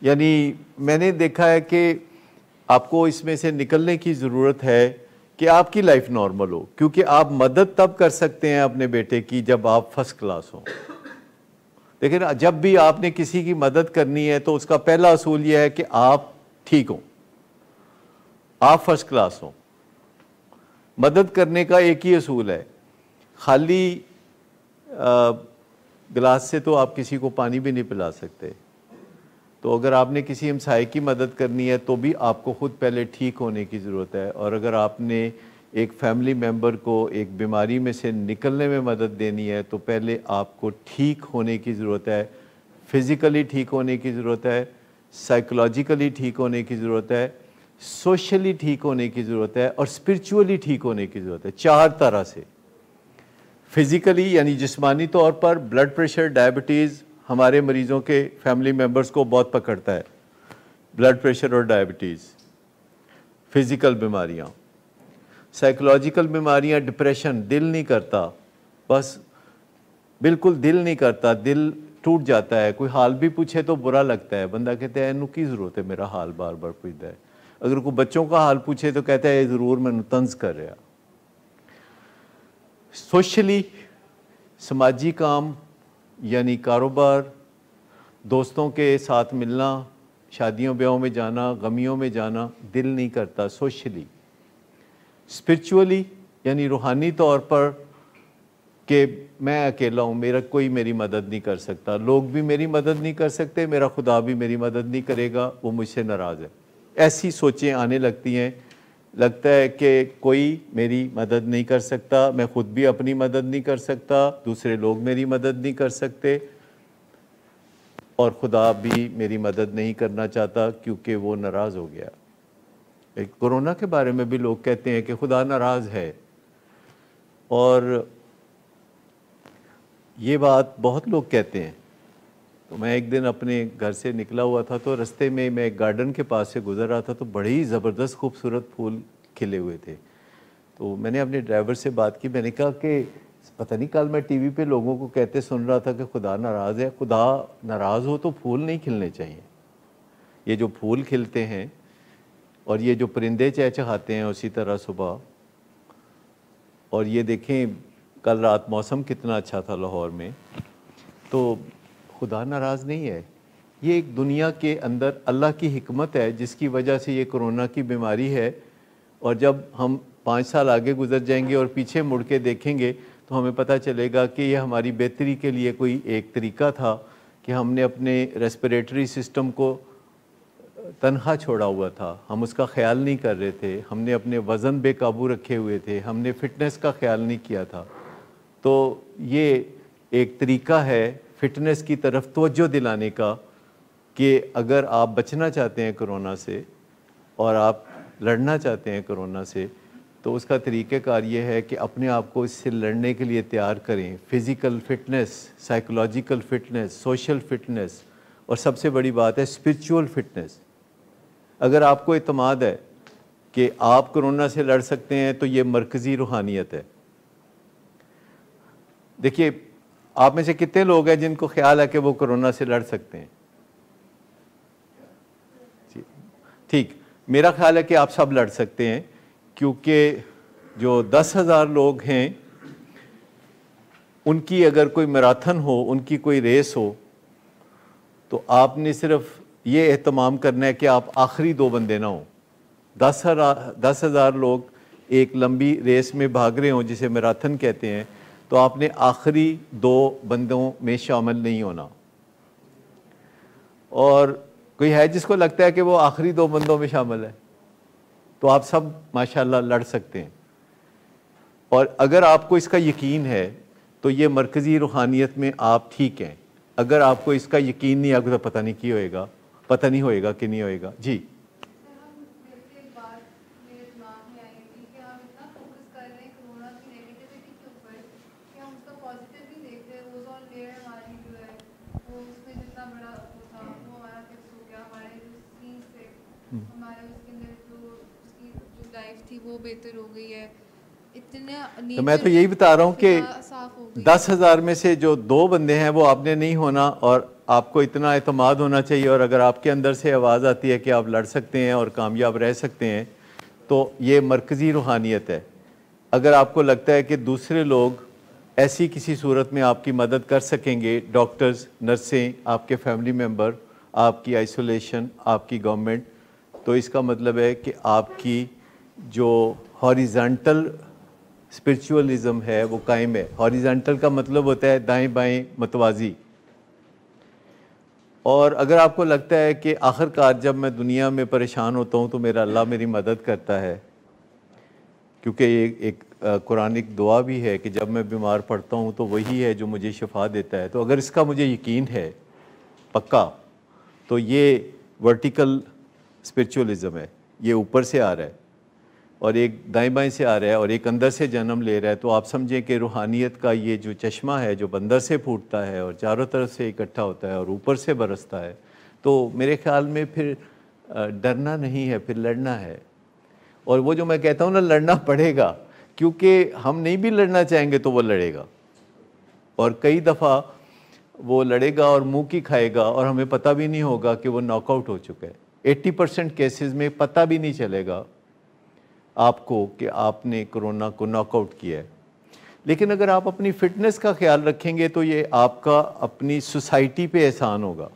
یعنی میں نے دیکھا ہے کہ آپ کو اس میں سے نکلنے کی ضرورت ہے کہ آپ کی لائف نارمل ہو، کیونکہ آپ مدد تب کر سکتے ہیں اپنے بیٹے کی جب آپ فرسٹ کلاس ہوں. لیکن جب بھی آپ نے کسی کی مدد کرنی ہے تو اس کا پہلا اصول یہ ہے کہ آپ ٹھیک ہوں، آپ فرسٹ کلاس ہوں. مدد کرنے کا ایک ہی اصول ہے، خالی گلاس سے تو آپ کسی کو پانی بھی نہیں پلا سکتے. تو اگر آپ نے کسی ہمسائے کی مدد کرنی ہے تو بھی آپ کو خود پہلے ٹھیک ہونے کی ضرورت ہے. اور اگر آپ نے ایک فیملی ممبر کو ایک بیماری میں سے نکلنے میں مدد دینی ہے تو پہلے آپ کو ٹھیک ہونے کی ضرورت ہے، فزیکلی ٹھیک ہونے کی ضرورت ہے، سائیکولوجیکلی ٹھیک ہونے کی ضرورت ہے، سوشلی ٹھیک ہونے کی ضرورت ہے، اور اسپرچولی ٹھیک ہونے کی ضرورت ہے. 4 طرح سے. فزیکلی یعنی جسمانی طور پر بلڈ پریشر، ڈائبٹیز ہمارے مریضوں کے فیملی ممبرز کو بہت پکڑتا ہے، بلڈ پریشر اور ڈائبٹیز، فزیکل بیماریاں. سائیکولوجیکل بیماریاں، ڈپریشن، دل نہیں کرتا، بس بالکل دل نہیں کرتا، دل ٹوٹ جاتا ہے. کوئی حال بھی پوچھے تو برا لگتا ہے، بندہ کہتا ہے اینو کی ضرورت ہے میرا حال بار بار پوچھتا ہے. اگر کوئی بچوں کا حال پوچھے تو کہتا ہے یہ ضرور میں طنز کر رہا. سوشلی سماجی کام یعنی کاروبار، دوستوں کے ساتھ ملنا، شادیوں بیاہوں میں جانا، غمیوں میں جانا، دل نہیں کرتا سوشلی. اسپرچولی یعنی روحانی طور پر کہ میں اکیلا ہوں، میرا کوئی میری مدد نہیں کر سکتا، لوگ بھی میری مدد نہیں کر سکتے، میرا خدا بھی میری مدد نہیں کرے گا، وہ مجھ سے ناراض ہے. ایسی سوچیں آنے لگتی ہیں، لگتا ہے کہ کوئی میری مدد نہیں کر سکتا، میں خود بھی اپنی مدد نہیں کر سکتا، دوسرے لوگ میری مدد نہیں کر سکتے، اور خدا بھی میری مدد نہیں کرنا چاہتا کیونکہ وہ ناراض ہو گیا. کورونا کے بارے میں بھی لوگ کہتے ہیں کہ خدا ناراض ہے، اور یہ بات بہت لوگ کہتے ہیں. تو میں ایک دن اپنے گھر سے نکلا ہوا تھا تو رستے میں میں ایک گارڈن کے پاس سے گزر رہا تھا تو بڑے ہی زبردست خوبصورت پھول کھلے ہوئے تھے. تو میں نے اپنے ڈرائیور سے بات کی، میں نے کہا کہ پتہ نہیں کل میں ٹی وی پہ لوگوں کو کہتے سن رہا تھا کہ خدا ناراض ہے. خدا ناراض ہو تو پھول نہیں کھلنے چاہیے. یہ جو پھول کھلتے ہیں اور یہ جو پرندے چہچہاتے ہیں اسی طرح صبح، اور یہ دیکھیں کل رات موسم کتنا اچھا تھا لاہور میں، تو خدا ناراض نہیں ہے. یہ ایک دنیا کے اندر اللہ کی حکمت ہے جس کی وجہ سے یہ کرونا کی بیماری ہے. اور جب ہم 5 سال آگے گزر جائیں گے اور پیچھے مڑ کے دیکھیں گے تو ہمیں پتہ چلے گا کہ یہ ہماری بہتری کے لیے کوئی ایک طریقہ تھا کہ ہم نے اپنے ریسپریٹری سسٹم کو تنہا چھوڑا ہوا تھا، ہم اس کا خیال نہیں کر رہے تھے، ہم نے اپنے وزن بے قابو رکھے ہوئے تھے، ہم نے فٹنس کا خیال نہیں کیا تھا. تو یہ ایک طریقہ ہے فٹنس کی طرف توجہ دلانے کا کہ اگر آپ بچنا چاہتے ہیں کرونا سے اور آپ لڑنا چاہتے ہیں کرونا سے تو اس کا طریقہ کار یہ ہے کہ اپنے آپ کو اس سے لڑنے کے لیے تیار کریں. Physical fitness, psychological fitness, social fitness, اور سب سے بڑی بات ہے اسپرچول فٹنس. اگر آپ کو اعتماد ہے کہ آپ کرونا سے لڑ سکتے ہیں تو یہ مرکزی روحانیت ہے. دیکھیے آپ میں سے کتنے لوگ ہیں جن کو خیال ہے کہ وہ کرونا سے لڑ سکتے ہیں؟ ٹھیک، میرا خیال ہے کہ آپ سب لڑ سکتے ہیں، کیونکہ جو 10,000 لوگ ہیں ان کی اگر کوئی میراتھن ہو، ان کی کوئی ریس ہو، تو آپ نے صرف یہ اہتمام کرنا ہے کہ آپ آخری 2 بندے نہ ہوں. 10,000 لوگ ایک لمبی ریس میں بھاگ رہے ہوں جسے میراتھن کہتے ہیں، تو آپ نے آخری 2 بندوں میں شامل نہیں ہونا. اور کوئی ہے جس کو لگتا ہے کہ وہ آخری 2 بندوں میں شامل ہے؟ تو آپ سب ماشاءاللہ لڑ سکتے ہیں. اور اگر آپ کو اس کا یقین ہے تو یہ مرکزی روحانیت میں آپ ٹھیک ہیں. اگر آپ کو اس کا یقین نہیں آگے تو پتہ نہیں کی ہوئے گا، پتہ نہیں ہوئے گا کہ نہیں ہوئے گا. جی وہ بہتر ہو گئی ہے. تو میں تو یہی بتا رہا ہوں کہ 10,000 میں سے جو 2 بندے ہیں وہ آپ نے نہیں ہونا، اور آپ کو اتنا اعتماد ہونا چاہیے، اور اگر آپ کے اندر سے آواز آتی ہے کہ آپ لڑ سکتے ہیں اور کامیاب رہ سکتے ہیں تو یہ مرکزی روحانیت ہے۔ اگر آپ کو لگتا ہے کہ دوسرے لوگ ایسی کسی صورت میں آپ کی مدد کر سکیں گے، ڈاکٹرز، نرسیں، آپ کے فیملی ممبر، آپ کی آئسولیشن، آپ کی گورنمنٹ، تو اس کا مطلب ہے کہ آپ کی جو ہاریزانٹل اسپرچولی ہے وہ قائم ہے۔ ہاریزانٹل کا مطلب ہوتا ہے دائیں بائیں متوازی۔ اور اگر آپ کو لگتا ہے کہ آخر کار جب میں دنیا میں پریشان ہوتا ہوں تو میرا اللہ میری مدد کرتا ہے، کیونکہ یہ ایک قرآنک دعا بھی ہے کہ جب میں بیمار پڑتا ہوں تو وہی ہے جو مجھے شفا دیتا ہے، تو اگر اس کا مجھے یقین ہے پکا، تو یہ ورٹیکل اسپرچولیزم ہے، یہ اوپر سے آ رہا ہے اور ایک دائیں بائیں سے آ رہا ہے اور ایک اندر سے جنم لے رہا ہے۔ تو آپ سمجھیں کہ روحانیت کا یہ جو چشمہ ہے جو اندر سے پھوٹتا ہے اور چاروں طرف سے اکٹھا ہوتا ہے اور اوپر سے برستا ہے، تو میرے خیال میں پھر ڈرنا نہیں ہے، پھر لڑنا ہے۔ اور وہ جو میں کہتا ہوں نا، لڑنا پڑے گا، کیونکہ ہم نہیں بھی لڑنا چاہیں گے تو وہ لڑے گا، اور کئی دفعہ وہ لڑے گا اور منہ کی کھائے گا اور ہمیں پتہ بھی نہیں ہوگا کہ وہ ناک آؤٹ ہو چکا ہے۔ 80% کیسز میں پتہ بھی نہیں چلے گا آپ کو کہ آپ نے کرونا کو ناک آؤٹ کیا ہے۔ لیکن اگر آپ اپنی فٹنس کا خیال رکھیں گے تو یہ آپ کا اپنی سوسائٹی پہ احسان ہوگا۔